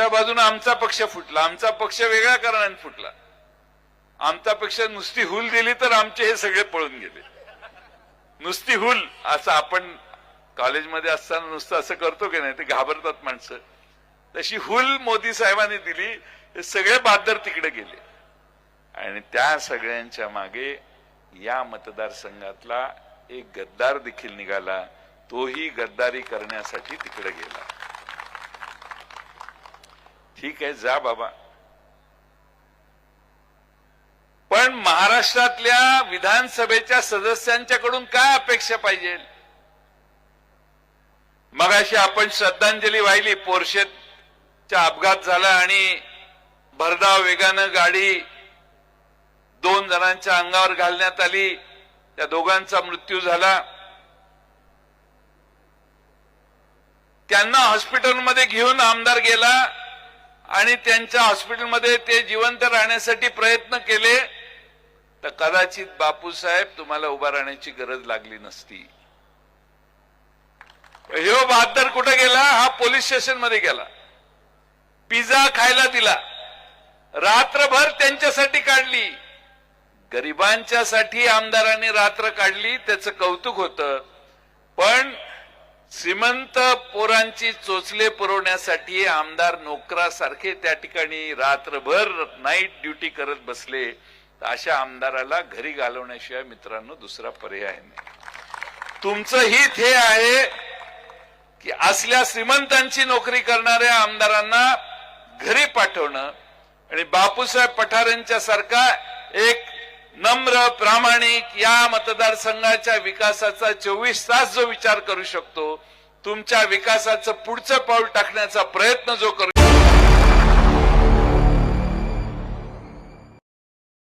त्या बाजूने आमचा पक्ष फुटला, आमचा पक्ष वेगळ्या कारणाने फुटला. आमचा पक्ष नुसती हुल दिली तर आमचे हे सगळे पळून गेले. नुसती हुल असं आपण कॉलेजमध्ये असताना नुसतं असं करतो की नाही, ते घाबरतात माणसं. तशी हुल मोदी साहेबांनी दिली, हे सगळे बहादर तिकडे गेले. आणि त्या सगळ्यांच्या मागे या मतदारसंघातला एक गद्दार देखील निघाला, तोही गद्दारी करण्यासाठी तिकडे गेला. ठीक आहे, जा बाबा. पण महाराष्ट्रातल्या विधानसभेच्या सदस्यांच्याकडून काय अपेक्षा पाहिजे? मगाशी आपण श्रद्धांजली वाहिली. पोर्शेचा अपघात झाला आणि भरधाव वेगानं गाडी 2 जणांच्या अंगावर घालण्यात आली. त्या दोघांचा मृत्यू झाला. त्यांना हॉस्पिटलमध्ये घेऊन आमदार गेला आणि त्यांच्या हॉस्पिटलमध्ये ते जिवंत राहण्यासाठी प्रयत्न केले, तर कदाचित बापूसाहेब तुम्हाला उभा राहण्याची गरज लागली नसती. ह्यो बहादर कुठे गेला? हा पोलीस स्टेशन मध्ये गेला. पिझ्झा खायला दिला. रात्रभर त्यांच्यासाठी काढली. गरिबांच्या साठी आमदारांनी रात्र काढली, त्याचं कौतुक होतं. पण श्रीमंत पोरांची चोचले पुरवण्यासाठी आमदार नोकरासारखे त्या ठिकाणी रात्रभर नाईट ड्युटी करत बसले, तर अशा आमदाराला घरी घालवण्याशिवाय मित्रांनो दुसरा पर्याय नाही. तुमचं हित हे आहे की असल्या श्रीमंतांची नोकरी करणाऱ्या आमदारांना घरी पाठवणं आणि बापूसाहेब पठारेंच्या सारखा एक नम्र प्रामाणिक या मतदारसंघाच्या विकासाचा 24 तास जो विचार करू शकतो, तुमच्या विकासाचं पुढचं पाऊल टाकण्याचा प्रयत्न जो करू